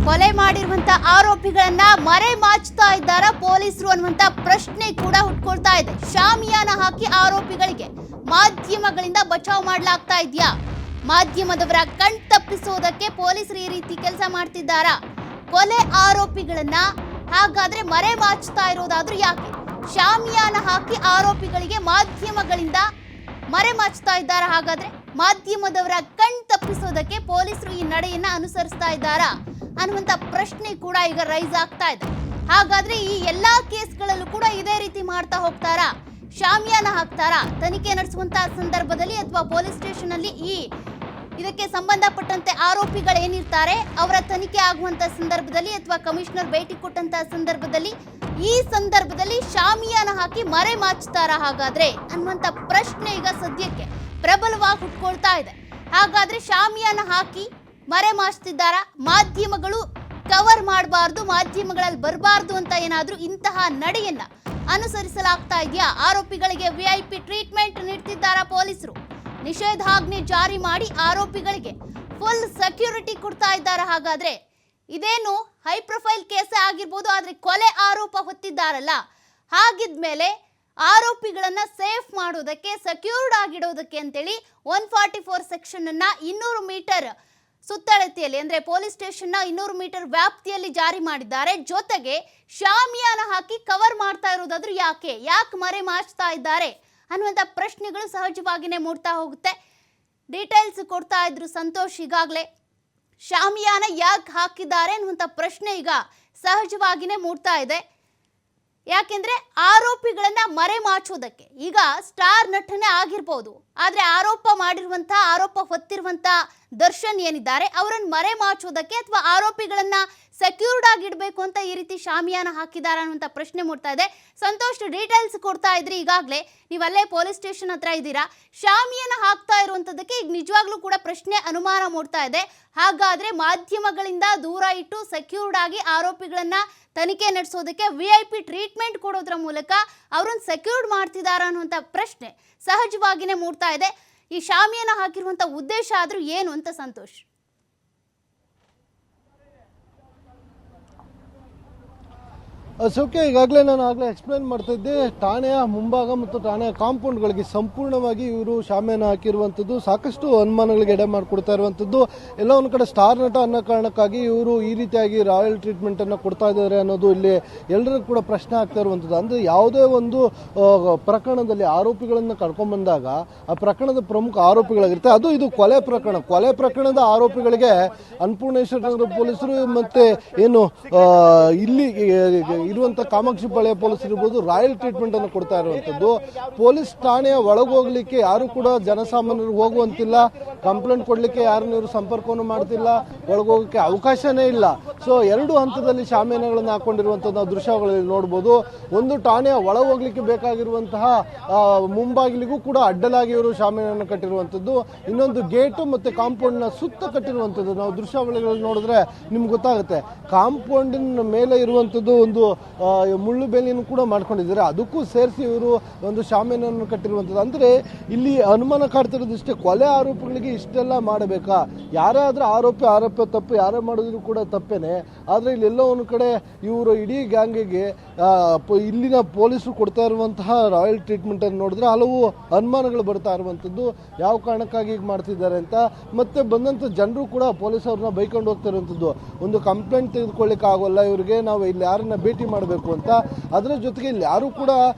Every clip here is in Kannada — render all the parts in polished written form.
ಕೊಲೆ ಮಾಡಿರುವಂತ ಆರೋಪಿಗಳನ್ನ ಮರೆ ಮಾಚ್ತಾ ಇದ್ದಾರಾ ಪೊಲೀಸರು ಅನ್ನುವಂತ ಪ್ರಶ್ನೆ ಕೂಡ ಹುಟ್ಕೊಳ್ತಾ ಇದೆ. ಶಾಮಿಯಾನ ಹಾಕಿ ಆರೋಪಿಗಳಿಗೆ ಮಾಧ್ಯಮಗಳಿಂದ ಬಚಾವ್ ಮಾಡಲಾಗ್ತಾ ಇದೆಯಾ? ಮಾಧ್ಯಮದವರ ಕಣ್ ತಪ್ಪಿಸೋದಕ್ಕೆ ಪೊಲೀಸರು ಈ ರೀತಿ ಕೆಲಸ ಮಾಡ್ತಿದ್ದಾರಾ? ಕೊಲೆ ಆರೋಪಿಗಳನ್ನ ಹಾಗಾದ್ರೆ ಮರೆ ಮಾಚ್ತಾ ಇರೋದಾದ್ರೂ ಯಾಕೆ? ಶಾಮಿಯಾನ ಹಾಕಿ ಆರೋಪಿಗಳಿಗೆ ಮಾಧ್ಯಮಗಳಿಂದ ಮರೆ ಮಾಚ್ತಾ ಇದ್ದಾರಾ? ಹಾಗಾದ್ರೆ ಮಾಧ್ಯಮದವರ ಕಣ್ ತಪ್ಪಿಸೋದಕ್ಕೆ ಪೊಲೀಸರು ಈ ನಡೆಯನ್ನ ಅನುಸರಿಸ್ತಾ ಇದ್ದಾರಾ ಅನ್ನುವಂತ ಪ್ರಶ್ನೆ ಕೂಡ ಈಗ ರೈಸ್ ಆಗ್ತಾ ಇದೆ. ಹಾಗಾದ್ರೆ ಈ ಎಲ್ಲಾ ಕೇಸ್ಗಳಲ್ಲೂ ಕೂಡ ಇದೇ ರೀತಿ ಮಾಡ್ತಾ ಹೋಗ್ತಾರಾ? ಶಾಮಿಯಾನ ಹಾಕ್ತಾರಾ? ತನಿಖೆ ನಡೆಸುವಂತಹ ಸಂದರ್ಭದಲ್ಲಿ ಅಥವಾ ಪೊಲೀಸ್ ಸ್ಟೇಷನ್ ಅಲ್ಲಿ ಇದಕ್ಕೆ ಸಂಬಂಧಪಟ್ಟಂತೆ ಆರೋಪಿಗಳೇನಿರ್ತಾರೆ ಅವರ ತನಿಖೆ ಆಗುವಂತ ಸಂದರ್ಭದಲ್ಲಿ ಅಥವಾ ಕಮಿಷನರ್ ಭೇಟಿ ಕೊಟ್ಟಂತಹ ಸಂದರ್ಭದಲ್ಲಿ ಶಾಮಿಯಾನ ಹಾಕಿ ಮರೆ ಮಾಚ್ತಾರಾ ಹಾಗಾದ್ರೆ ಅನ್ನುವಂತ ಪ್ರಶ್ನೆ ಈಗ ಸದ್ಯಕ್ಕೆ ಪ್ರಬಲವಾಗಿ ಹುಟ್ಕೊಳ್ತಾ ಇದೆ. ಹಾಗಾದ್ರೆ ಶಾಮಿಯಾನ ಹಾಕಿ ಮರೆ ಮಾಚ್ತಿದ್ದಾರಾ? ಮಾಧ್ಯಮಗಳು ಕವರ್ ಮಾಡಬಾರ್ದು, ಮಾಧ್ಯಮಗಳಲ್ಲಿ ಬರಬಾರ್ದು ಅಂತ ಏನಾದ್ರೂ ಇಂತಹ ನಡೆಯನ್ನ ಅನುಸರಿಸಲಾಗ್ತಾ ಇದೆಯಾ? ಆರೋಪಿಗಳಿಗೆ VIP ಟ್ರೀಟ್ಮೆಂಟ್ ನೀಡ್ತಿದ್ದಾರಾ ಪೊಲೀಸರು? ನಿಷೇಧಾಜ್ಞೆ ಜಾರಿ ಮಾಡಿ ಆರೋಪಿಗಳಿಗೆ ಫುಲ್ ಸೆಕ್ಯೂರಿಟಿ ಕೊಡ್ತಾ ಇದ್ದಾರಾ? ಹಾಗಾದ್ರೆ ಇದೇನು ಹೈ ಪ್ರೊಫೈಲ್ ಕೇಸೇ ಆಗಿರ್ಬೋದು, ಆದ್ರೆ ಕೊಲೆ ಆರೋಪ ಹೊತ್ತಿದ್ದಾರಲ್ಲ, ಹಾಗಿದ್ಮೇಲೆ ಆರೋಪಿಗಳನ್ನ ಸೇಫ್ ಮಾಡೋದಕ್ಕೆ, ಸೆಕ್ಯೂರ್ಡ್ ಆಗಿಡೋದಕ್ಕೆ ಅಂತೇಳಿ 144 ಸೆಕ್ಷನ್ ಅನ್ನ 200 ಮೀಟರ್ ಸುತ್ತಳತೆಯಲ್ಲಿ ಅಂದ್ರೆ ಪೊಲೀಸ್ ಸ್ಟೇಷನ್ 200 ಮೀಟರ್ ವ್ಯಾಪ್ತಿಯಲ್ಲಿ ಜಾರಿ ಮಾಡಿದ್ದಾರೆ. ಜೊತೆಗೆ ಶಾಮಿಯಾನ ಹಾಕಿ ಕವರ್ ಮಾಡ್ತಾ ಇರೋದಾದ್ರೂ ಯಾಕೆ ಮರೆ ಮಾಚ್ತಾ ಇದ್ದಾರೆ ಅನ್ನುವಂಥ ಪ್ರಶ್ನೆಗಳು ಸಹಜವಾಗಿಯೇ ಮೂಡ್ತಾ ಹೋಗುತ್ತೆ. ಡೀಟೇಲ್ಸ್ ಕೊಡ್ತಾ ಇದ್ರು ಸಂತೋಷ್. ಈಗಾಗಲೇ ಶಾಮಿಯಾನ ಯಾಕೆ ಹಾಕಿದ್ದಾರೆ ಅನ್ನುವಂಥ ಪ್ರಶ್ನೆ ಈಗ ಸಹಜವಾಗಿಯೇ ಮೂಡ್ತಾ ಇದೆ. ಯಾಕೆಂದ್ರೆ ಆರೋಪಿಗಳನ್ನ ಮರೆ ಮಾಚೋದಕ್ಕೆ ಈಗ ಸ್ಟಾರ್ ನಟನೆ ಆಗಿರ್ಬೋದು, ಆದ್ರೆ ಆರೋಪ ಹೊತ್ತಿರುವಂತ ದರ್ಶನ್ ಏನಿದ್ದಾರೆ ಅವರನ್ನು ಮರೆ ಮಾಚೋದಕ್ಕೆ ಅಥವಾ ಆರೋಪಿಗಳನ್ನ ಸೆಕ್ಯೂರ್ಡ್ ಆಗಿಡ್ಬೇಕು ಅಂತ ಈ ರೀತಿ ಶಾಮಿಯಾನ ಹಾಕಿದಾರ ಅನ್ನುವಂಥ ಪ್ರಶ್ನೆ ಮೂಡ್ತಾ ಇದೆ. ಸಂತೋಷ್ ಡೀಟೇಲ್ಸ್ ಕೊಡ್ತಾ ಇದ್ರಿ. ಈಗಾಗಲೇ ನೀವಲ್ಲೇ ಪೊಲೀಸ್ ಸ್ಟೇಷನ್ ಹತ್ರ ಇದ್ದೀರಾ. ಶಾಮಿಯಾನ ಹಾಕ್ತಾ ಇರುವಂತದಕ್ಕೆ ಈಗ ನಿಜವಾಗ್ಲೂ ಕೂಡ ಪ್ರಶ್ನೆ ಅನುಮಾನ ಮೂಡ್ತಾ ಇದೆ. ಹಾಗಾದ್ರೆ ಮಾಧ್ಯಮಗಳಿಂದ ದೂರ ಇಟ್ಟು ಸೆಕ್ಯೂರ್ಡ್ ಆಗಿ ಆರೋಪಿಗಳನ್ನ ತನಿಖೆ ನಡೆಸೋದಕ್ಕೆ VIP ಟ್ರೀಟ್ಮೆಂಟ್ ಕೊಡೋದ್ರ ಮೂಲಕ ಅವರನ್ನು ಸೆಕ್ಯೂರ್ಡ್ ಮಾಡ್ತಿದಾರ ಅನ್ನುವಂಥ ಪ್ರಶ್ನೆ ಸಹಜವಾಗಿಯೇ ಮೂಡ್ತಾ ಇದೆ. ಈ ಶಾಮಿಯಾನ ಹಾಕಿರುವಂತ ಉದ್ದೇಶ ಆದ್ರೂ ಏನು ಅಂತ ಸಂತೋಷ್? ಸೋಕೆ ಈಗಾಗಲೇ ನಾನು ಎಕ್ಸ್ಪ್ಲೇನ್ ಮಾಡ್ತಾ ಇದ್ದೆ. ಠಾಣೆಯ ಮುಂಭಾಗ ಮತ್ತು ಠಾಣೆಯ ಕಾಂಪೌಂಡ್ಗಳಿಗೆ ಸಂಪೂರ್ಣವಾಗಿ ಇವರು ಶಾಮಿಯಾನ ಹಾಕಿರುವಂಥದ್ದು ಸಾಕಷ್ಟು ಅನುಮಾನಗಳಿಗೆ ಎಡೆ ಮಾಡಿಕೊಡ್ತಾ ಇರುವಂಥದ್ದು. ಎಲ್ಲ ಒಂದು ಕಡೆ ಸ್ಟಾರ್ ನಟ ಅನ್ನೋ ಕಾರಣಕ್ಕಾಗಿ ಇವರು ಈ ರೀತಿಯಾಗಿ ರಾಯಲ್ ಟ್ರೀಟ್ಮೆಂಟ್ ಅನ್ನು ಕೊಡ್ತಾ ಇದ್ದಾರೆ ಅನ್ನೋದು ಇಲ್ಲಿ ಎಲ್ಲರಿಗೂ ಕೂಡ ಪ್ರಶ್ನೆ ಆಗ್ತಾ ಇರುವಂಥದ್ದು. ಅಂದ್ರೆ ಯಾವುದೇ ಒಂದು ಪ್ರಕರಣದಲ್ಲಿ ಆರೋಪಿಗಳನ್ನು ಕರ್ಕೊಂಡ್ಬಂದಾಗ ಆ ಪ್ರಕರಣದ ಪ್ರಮುಖ ಆರೋಪಿಗಳಾಗಿರುತ್ತೆ. ಇದು ಕೊಲೆ ಪ್ರಕರಣದ ಆರೋಪಿಗಳಿಗೆ ಅನ್ನಪೂರ್ಣೇಶ್ವರ ನಗರ ಪೊಲೀಸರು ಮತ್ತೆ ಏನು ಇಲ್ಲಿ ಇರುವಂತ ಕಾಮಾಕ್ಷಿ ಪಾಳ್ಯ ಪೊಲೀಸರು ಇರ್ಬೋದು ರಾಯಲ್ ಟ್ರೀಟ್ಮೆಂಟ್ ಅನ್ನು ಕೊಡ್ತಾ ಇರುವಂತದ್ದು. ಪೊಲೀಸ್ ಠಾಣೆಯ ಒಳಗೋಗ್ಲಿಕ್ಕೆ ಯಾರು ಕೂಡ ಜನಸಾಮಾನ್ಯರು ಹೋಗುವಂತಿಲ್ಲ, ಕಂಪ್ಲೇಂಟ್ ಕೊಡ್ಲಿಕ್ಕೆ ಯಾರನ್ನ ಇವರು ಸಂಪರ್ಕವನ್ನು ಮಾಡ್ತಿಲ್ಲ, ಒಳಗೋಗಕ್ಕೆ ಅವಕಾಶನೇ ಇಲ್ಲ. ಸೊ 2 ಹಂತದಲ್ಲಿ ಶಾಮಿಯಾನಗಳನ್ನು ಹಾಕೊಂಡಿರುವಂತದ್ದು ನಾವು ದೃಶ್ಯಗಳಲ್ಲಿ ನೋಡಬಹುದು. ಒಂದು ಠಾಣೆಯ ಒಳ ಹೋಗ್ಲಿಕ್ಕೆ ಬೇಕಾಗಿರುವಂತಹ ಮುಂಬಾಗಿಲಿಗೂ ಕೂಡ ಅಡ್ಡಲಾಗಿ ಇವರು ಶಾಮಿಯಾನವನ್ನು ಕಟ್ಟಿರುವಂತದ್ದು, ಇನ್ನೊಂದು ಗೇಟ್ ಮತ್ತೆ ಕಾಂಪೌಂಡ್ ನ ಸುತ್ತ ಕಟ್ಟಿರುವಂತದ್ದು ನಾವು ದೃಶ್ಯಾವಳಿಗಳಲ್ಲಿ ನೋಡಿದ್ರೆ ನಿಮ್ಗೆ ಗೊತ್ತಾಗುತ್ತೆ. ಕಾಂಪೌಂಡಿನ ಮೇಲೆ ಇರುವಂತದ್ದು ಒಂದು ಮುಳ್ಳು ಬೇಲಿಯನ್ನು ಕೂಡ ಮಾಡ್ಕೊಂಡಿದ್ದಾರೆ, ಅದಕ್ಕೂ ಸೇರಿಸಿ ಇವರು ಒಂದು ಶಾಮಿಯಾನವನ್ನು ಕಟ್ಟಿರುವಂತದ್ದು. ಅಂದ್ರೆ ಇಲ್ಲಿ ಅನುಮಾನ ಕಾಡ್ತಿರೋದಿಷ್ಟೇ, ಕೊಲೆ ಆರೋಪಿಗಳಿಗೆ ಇಷ್ಟೆಲ್ಲ ಮಾಡಬೇಕಾ? ಯಾರೇ ಆದ್ರೂ ಆರೋಪ ತಪ್ಪು, ಯಾರೇ ಮಾಡಿದ್ರು ಕೂಡ ತಪ್ಪೇನೆ. ಆದ್ರೆ ಇಲ್ಲೆಲ್ಲೋ ಒಂದು ಕಡೆ ಇವರು ಇಡೀ ಗ್ಯಾಂಗಿಗೆ ಇಲ್ಲಿನ ಪೊಲೀಸರು ಕೊಡ್ತಾ ಇರುವಂತಹ ರಾಯಲ್ ಟ್ರೀಟ್ಮೆಂಟ್ ಅನ್ನು ನೋಡಿದ್ರೆ ಹಲವು ಅನುಮಾನಗಳು ಬರ್ತಾ ಇರುವಂತದ್ದು. ಯಾವ ಕಾರಣಕ್ಕಾಗಿ ಈಗ ಮಾಡ್ತಿದ್ದಾರೆ ಅಂತ. ಮತ್ತೆ ಬಂದಂತ ಜನರು ಕೂಡ ಪೊಲೀಸ್ ಅವ್ರನ್ನ ಬೈಕೊಂಡು ಹೋಗ್ತಾ ಇರುವಂತದ್ದು. ಒಂದು ಕಂಪ್ಲೇಂಟ್ ತೆಗೆದುಕೊಳ್ಳಿಕ್ಕೆ ಆಗೋಲ್ಲ ಇವರಿಗೆ, ನಾವು ಇಲ್ಲಿ ಯಾರನ್ನ ಭೇಟಿ ಮಾಡಬೇಕು ಅಂತ. ಅದರ ಜೊತೆಗೆ ಇಲ್ಲಿ ಯಾರು ಕೂಡ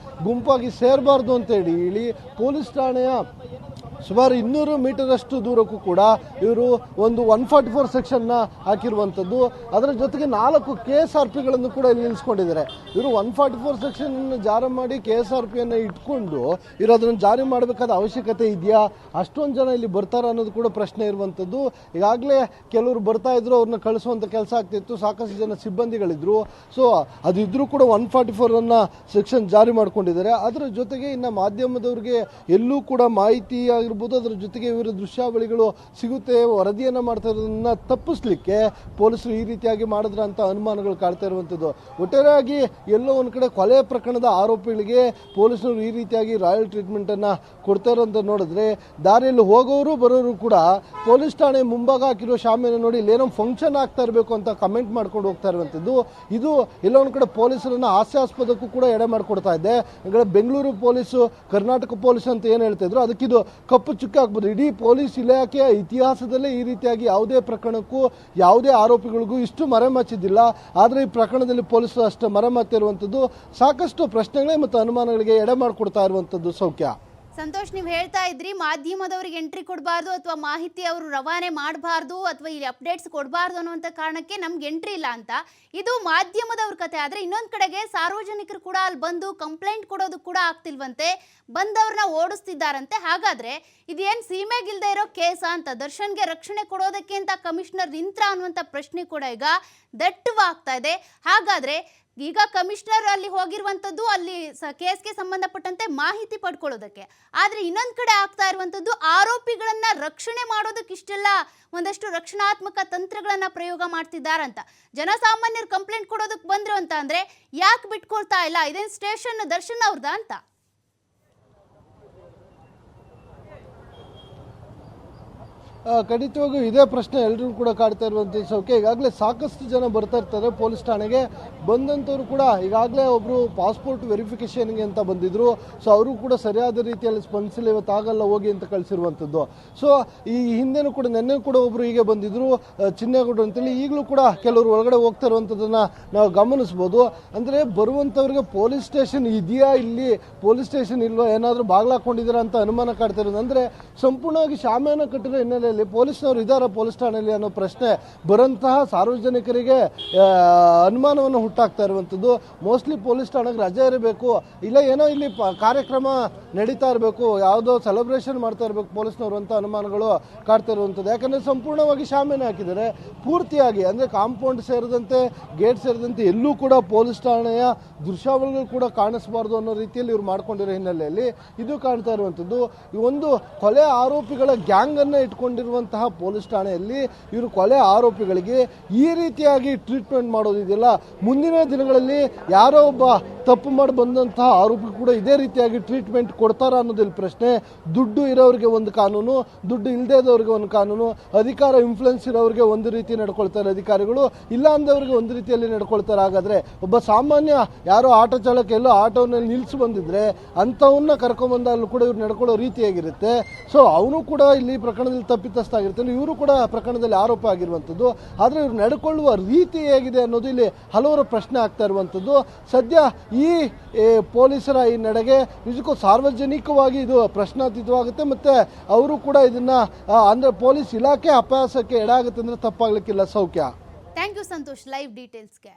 ಗುಂಪಾಗಿ ಸೇರಬಾರ್ದು ಅಂತ ಹೇಳಿ ಪೊಲೀಸ್ ಠಾಣೆಯ ಸುಮಾರು 200 ಮೀಟರ್ ಅಷ್ಟು ದೂರಕ್ಕೂ ಕೂಡ ಇವರು ಒಂದು 144 ಸೆಕ್ಷನ್ ಹಾಕಿರುವಂತದ್ದು. ಅದರ ಜೊತೆಗೆ 4 KSRPಗಳನ್ನು ಕೂಡ ಇಲ್ಲಿ ನಿಲ್ಲಿಸ್ಕೊಂಡಿದ್ದಾರೆ. ಇವರು 144 ಸೆಕ್ಷನ್ ಜಾರಿ ಮಾಡಿ KSRP ಇಟ್ಕೊಂಡು ಇವರು ಅದನ್ನು ಜಾರಿ ಮಾಡಬೇಕಾದ ಅವಶ್ಯಕತೆ ಇದೆಯಾ? ಅಷ್ಟೊಂದು ಜನ ಇಲ್ಲಿ ಬರ್ತಾರ ಅನ್ನೋದು ಕೂಡ ಪ್ರಶ್ನೆ ಇರುವಂತದ್ದು. ಈಗಾಗಲೇ ಕೆಲವರು ಬರ್ತಾ ಇದ್ರು, ಅವ್ರನ್ನ ಕಳಿಸುವಂತ ಕೆಲಸ ಆಗ್ತಿತ್ತು, ಸಾಕಷ್ಟು ಜನ ಸಿಬ್ಬಂದಿಗಳಿದ್ರು. ಸೊ ಅದಿದ್ರು ಕೂಡ 144 ಸೆಕ್ಷನ್ ಜಾರಿ ಮಾಡ್ಕೊಂಡಿದ್ದಾರೆ. ಅದರ ಜೊತೆಗೆ ಇನ್ನು ಮಾಧ್ಯಮದವ್ರಿಗೆ ಎಲ್ಲೂ ಕೂಡ ಮಾಹಿತಿ ಆಗಿರ್ಬೋದು ಆಗಿರ್ಬೋದು, ಅದರ ಜೊತೆಗೆ ಇವರ ದೃಶ್ಯಾವಳಿಗಳು ಸಿಗುತ್ತೆ, ವರದಿಯನ್ನು ಮಾಡ್ತಾ ಇರೋದನ್ನ ತಪ್ಪಿಸ್ಲಿಕ್ಕೆ ಪೊಲೀಸರು ಈ ರೀತಿಯಾಗಿ ಮಾಡಿದ್ರ ಅಂತ ಅನುಮಾನಗಳು ಕಾಡ್ತಾ ಇರುವಂಥದ್ದು. ಒಟ್ಟಾರೆಯಾಗಿ ಎಲ್ಲೋ ಒಂದು ಕಡೆ ಕೊಲೆ ಪ್ರಕರಣದ ಆರೋಪಿಗಳಿಗೆ ಪೊಲೀಸರು ಈ ರೀತಿಯಾಗಿ ರಾಯಲ್ ಟ್ರೀಟ್ಮೆಂಟನ್ನು ಕೊಡ್ತಾ ಇರೋಂಥ ನೋಡಿದ್ರೆ ದಾರಿಯಲ್ಲಿ ಹೋಗೋರು ಬರೋರು ಕೂಡ ಪೊಲೀಸ್ ಠಾಣೆ ಮುಂಭಾಗ ಹಾಕಿರೋ ಶಾಮಿಯಾನ ನೋಡಿ ಇಲ್ಲೇನೋ ಫಂಕ್ಷನ್ ಆಗ್ತಾ ಇರಬೇಕು ಅಂತ ಕಮೆಂಟ್ ಮಾಡ್ಕೊಂಡು ಹೋಗ್ತಾ ಇರುವಂಥದ್ದು. ಇದು ಎಲ್ಲೋ ಒಂದು ಕಡೆ ಪೊಲೀಸರನ್ನ ಹಾಸ್ಯಾಸ್ಪದಕ್ಕೂ ಕೂಡ ಎಡೆ ಮಾಡಿಕೊಡ್ತಾ ಇದೆ. ಬೆಂಗಳೂರು ಪೊಲೀಸು, ಕರ್ನಾಟಕ ಪೊಲೀಸ್ ಅಂತ ಏನು ಹೇಳ್ತಾ ಇದ್ರು ಅದಕ್ಕಿದು ಕಪ್ಪು ಚುಕ್ಕೆ ಆಗ್ಬೋದು. ಇಡೀ ಪೊಲೀಸ್ ಇಲಾಖೆಯ ಇತಿಹಾಸದಲ್ಲೇ ಈ ರೀತಿಯಾಗಿ ಯಾವುದೇ ಪ್ರಕರಣಕ್ಕೂ ಯಾವುದೇ ಆರೋಪಿಗಳಿಗೂ ಇಷ್ಟು ಮರೆಮಾಚಿದ್ದಿಲ್ಲ. ಆದರೆ ಈ ಪ್ರಕರಣದಲ್ಲಿ ಪೊಲೀಸರು ಅಷ್ಟು ಮರೆಮಾಚಿರುವಂಥದ್ದು ಸಾಕಷ್ಟು ಪ್ರಶ್ನೆಗಳೇ ಮತ್ತು ಅನುಮಾನಗಳಿಗೆ ಎಡೆ ಮಾಡಿಕೊಡ್ತಾ ಇರುವಂಥದ್ದು. ಸೌಖ್ಯ ಸಂತೋಷ್, ನೀವು ಹೇಳ್ತಾ ಇದ್ರಿ ಮಾಧ್ಯಮದವರಿಗೆ ಎಂಟ್ರಿ ಕೊಡಬಾರ್ದು ಅಥವಾ ಮಾಹಿತಿ ಅವರು ರವಾನೆ ಮಾಡಬಾರ್ದು ಅಥವಾ ಇಲ್ಲಿ ಅಪ್ಡೇಟ್ಸ್ ಕೊಡಬಾರ್ದು ಅನ್ನುವಂಥ ಕಾರಣಕ್ಕೆ ನಮ್ಗೆ ಎಂಟ್ರಿ ಇಲ್ಲ ಅಂತ. ಇದು ಮಾಧ್ಯಮದವ್ರ ಕತೆ. ಆದರೆ ಇನ್ನೊಂದು ಕಡೆಗೆ ಸಾರ್ವಜನಿಕರು ಕೂಡ ಅಲ್ಲಿ ಬಂದು ಕಂಪ್ಲೇಂಟ್ ಕೊಡೋದು ಕೂಡ ಆಗ್ತಿಲ್ವಂತೆ, ಬಂದವ್ರನ್ನ ಓಡಿಸ್ತಿದ್ದಾರಂತೆ. ಹಾಗಾದ್ರೆ ಇದೇನು ಸೀಮೆಗಿಲ್ದೇ ಇರೋ ಕೇಸ ಅಂತ, ದರ್ಶನ್ಗೆ ರಕ್ಷಣೆ ಕೊಡೋದಕ್ಕೆ ಅಂತ ಕಮಿಷನರ್ ನಿಂತ್ರ ಅನ್ನುವಂಥ ಪ್ರಶ್ನೆ ಕೂಡ ಈಗ ದಟ್ಟವಾಗ್ತಾ ಇದೆ. ಹಾಗಾದ್ರೆ ಈಗ ಕಮಿಷನರ್ ಅಲ್ಲಿ ಹೋಗಿರುವಂಥದ್ದು ಅಲ್ಲಿ ಕೇಸ್ಗೆ ಸಂಬಂಧಪಟ್ಟಂತೆ ಮಾಹಿತಿ ಪಡ್ಕೊಳ್ಳೋದಕ್ಕೆ, ಆದರೆ ಇನ್ನೊಂದು ಕಡೆ ಆಗ್ತಾ ಇರುವಂಥದ್ದು ಆರೋಪಿಗಳನ್ನ ರಕ್ಷಣೆ ಮಾಡೋದಕ್ಕೆ ಇಷ್ಟೆಲ್ಲ ಒಂದಷ್ಟು ರಕ್ಷಣಾತ್ಮಕ ತಂತ್ರಗಳನ್ನ ಪ್ರಯೋಗ ಮಾಡ್ತಿದ್ದಾರಂತ. ಜನಸಾಮಾನ್ಯರು ಕಂಪ್ಲೇಂಟ್ ಕೊಡೋದಕ್ಕೆ ಬಂದ್ರು ಅಂತ ಅಂದ್ರೆ ಯಾಕೆ ಬಿಟ್ಕೊಳ್ತಾ ಇಲ್ಲ? ಇದೇನು ಸ್ಟೇಷನ್ ದರ್ಶನ್ ಅವ್ರದಾ ಅಂತ? ಖಂಡಿತವಾಗೂ ಇದೇ ಪ್ರಶ್ನೆ ಎಲ್ಲರೂ ಕೂಡ ಕಾಡ್ತಾ ಇರುವಂಥ ಸೌಖ್ಯ. ಈಗಾಗಲೇ ಸಾಕಷ್ಟು ಜನ ಬರ್ತಾ ಇರ್ತಾರೆ ಪೊಲೀಸ್ ಠಾಣೆಗೆ. ಬಂದಂಥವ್ರು ಕೂಡ ಈಗಾಗಲೇ ಒಬ್ಬರು ಪಾಸ್ಪೋರ್ಟ್ ವೆರಿಫಿಕೇಷನ್ಗೆ ಅಂತ ಬಂದಿದ್ರು. ಸೊ ಅವರು ಕೂಡ ಸರಿಯಾದ ರೀತಿಯಲ್ಲಿ ಸ್ಪಂದಿಸಿಲ್ಲ, ಇವತ್ತು ಆಗಲ್ಲ ಹೋಗಿ ಅಂತ ಕಳಿಸಿರುವಂಥದ್ದು. ಸೊ ಈ ಹಿಂದೆನೂ ಕೂಡ ನೆನ್ನೆ ಕೂಡ ಒಬ್ಬರು ಹೀಗೆ ಬಂದಿದ್ರು, ಚಿನ್ನೇಗೌಡರು ಅಂತೇಳಿ. ಈಗಲೂ ಕೂಡ ಕೆಲವರು ಒಳಗಡೆ ಹೋಗ್ತಾ ಇರುವಂಥದ್ದನ್ನು ನಾವು ಗಮನಿಸ್ಬೋದು. ಅಂದರೆ ಬರುವಂಥವ್ರಿಗೆ ಪೊಲೀಸ್ ಸ್ಟೇಷನ್ ಇದೆಯಾ, ಇಲ್ಲಿ ಪೊಲೀಸ್ ಸ್ಟೇಷನ್ ಇಲ್ವಾ, ಏನಾದರೂ ಬಾಗ್ಲಾಕೊಂಡಿದ್ದೀರಾ ಅಂತ ಅನುಮಾನ ಕಾಡ್ತಾ ಇರೋದು. ಅಂದರೆ ಸಂಪೂರ್ಣವಾಗಿ ಶಾಮಿಯಾನ ಕಟ್ಟಿರೋ ಹಿನ್ನೆಲೆಯಲ್ಲಿ ಪೊಲೀಸ್ನವರು ಇದ್ದಾರಾ ಪೊಲೀಸ್ ಠಾಣೆಯಲ್ಲಿ ಅನ್ನೋ ಪ್ರಶ್ನೆ ಬರಂತಹ ಸಾರ್ವಜನಿಕರಿಗೆ ಅನುಮಾನವನ್ನು ಹುಟ್ಟಾಕ್ತಾ ಇರುವಂಥದ್ದು. ಮೋಸ್ಟ್ಲಿ ಪೊಲೀಸ್ ಠಾಣೆಗೆ ರಜೆ ಇರಬೇಕು, ಇಲ್ಲ ಏನೋ ಇಲ್ಲಿ ಕಾರ್ಯಕ್ರಮ ನಡೀತಾ ಇರಬೇಕು, ಯಾವುದೋ ಸೆಲೆಬ್ರೇಷನ್ ಮಾಡ್ತಾ ಇರಬೇಕು ಪೊಲೀಸ್ನವರು ಅಂತ ಅನುಮಾನಗಳು ಕಾಡ್ತಾ ಇರುವಂಥದ್ದು. ಯಾಕಂದರೆ ಸಂಪೂರ್ಣವಾಗಿ ಶಾಮಿಯಾನ ಹಾಕಿದ್ದಾರೆ ಪೂರ್ತಿಯಾಗಿ. ಅಂದರೆ ಕಾಂಪೌಂಡ್ ಸೇರಿದಂತೆ, ಗೇಟ್ ಸೇರಿದಂತೆ ಎಲ್ಲೂ ಕೂಡ ಪೊಲೀಸ್ ಠಾಣೆಯ ದೃಶ್ಯಾವಳಿಗಳು ಕೂಡ ಕಾಣಿಸಬಾರ್ದು ಅನ್ನೋ ರೀತಿಯಲ್ಲಿ ಇವ್ರು ಮಾಡ್ಕೊಂಡಿರೋ ಹಿನ್ನೆಲೆಯಲ್ಲಿ ಇದು ಕಾಣ್ತಾ ಇರುವಂಥದ್ದು. ಈ ಒಂದು ಕೊಲೆ ಆರೋಪಿಗಳ ಗ್ಯಾಂಗ್ ಅನ್ನ ಇಟ್ಕೊಂಡಿರುವಂತಹ ಪೊಲೀಸ್ ಠಾಣೆಯಲ್ಲಿ ಇವರು ಕೊಲೆ ಆರೋಪಿಗಳಿಗೆ ಈ ರೀತಿಯಾಗಿ ಟ್ರೀಟ್ಮೆಂಟ್ ಮಾಡೋದಿದೆಯಲ್ಲ, ಮುಂದಿನ ದಿನಗಳಲ್ಲಿ ಯಾರೋ ಒಬ್ಬ ತಪ್ಪು ಮಾಡಿ ಬಂದಂತಹ ಆರೋಪಿ ಕೂಡ ಇದೇ ರೀತಿಯಾಗಿ ಟ್ರೀಟ್ಮೆಂಟ್ ಕೊಡ್ತಾರ ಅನ್ನೋದಿಲ್ಲ ಪ್ರಶ್ನೆ. ದುಡ್ಡು ಇರೋರಿಗೆ ಒಂದು ಕಾನೂನು, ದುಡ್ಡು ಇಲ್ಲದೇ ಇದ್ದವ್ರಿಗೆ ಒಂದು ಕಾನೂನು, ಅಧಿಕಾರ ಇನ್ಫ್ಲುಯೆನ್ಸ್ ಇರೋರಿಗೆ ಒಂದು ರೀತಿ ನಡ್ಕೊಳ್ತಾರೆ ಅಧಿಕಾರಿಗಳು, ಇಲ್ಲ ಅಂದವ್ರಿಗೆ ಒಂದು ರೀತಿಯಲ್ಲಿ ನಡ್ಕೊಳ್ತಾರೆ. ಹಾಗಾದ್ರೆ ಒಬ್ಬ ಸಾಮಾನ್ಯ ಯಾರೋ ಆಟೋ ಚಾಲಕ ಎಲ್ಲೋ ಆಟೋನಲ್ಲಿ ನಿಲ್ಸಿ ಬಂದಿದ್ರೆ ಅಂಥವನ್ನ ಕರ್ಕೊಂಡ್ಬಂದಾಗಲೂ ಕೂಡ ಇವ್ರು ನಡ್ಕೊಳ್ಳೋ ರೀತಿಯಾಗಿರುತ್ತೆ. ಸೊ ಅವನು ಕೂಡ ಇಲ್ಲಿ ಪ್ರಕರಣದಲ್ಲಿ ತಪ್ಪಿತಸ್ಥ ಆಗಿರ್ತಾನೆ, ಇವರು ಕೂಡ ಪ್ರಕರಣದಲ್ಲಿ ಆರೋಪ ಆಗಿರುವಂಥದ್ದು. ಆದರೆ ಇವ್ರು ನಡ್ಕೊಳ್ಳುವ ರೀತಿ ಹೇಗಿದೆ ಅನ್ನೋದು ಇಲ್ಲಿ ಹಲವರ ಪ್ರಶ್ನೆ ಆಗ್ತಾ ಇರುವಂಥದ್ದು. ಸದ್ಯ ಈ ಪೊಲೀಸರ ಈ ನಡೆಗೆ ನಿಜಕ್ಕೂ ಸಾರ್ವಜನಿಕವಾಗಿ ಇದು ಪ್ರಶ್ನಾತೀತವಾಗುತ್ತೆ. ಮತ್ತೆ ಅವರು ಕೂಡ ಇದನ್ನ ಅಂದ್ರೆ ಪೊಲೀಸ್ ಇಲಾಖೆ ಅಪಹಾಸಕ್ಕೆ ಎಡಾಗುತ್ತೆ ಅಂದ್ರೆ ತಪ್ಪಾಗ್ಲಿಕ್ಕಿಲ್ಲ. ಸೌಖ್ಯ. Thank you Santosh live ಡೀಟೇಲ್ಸ್ಗೆ.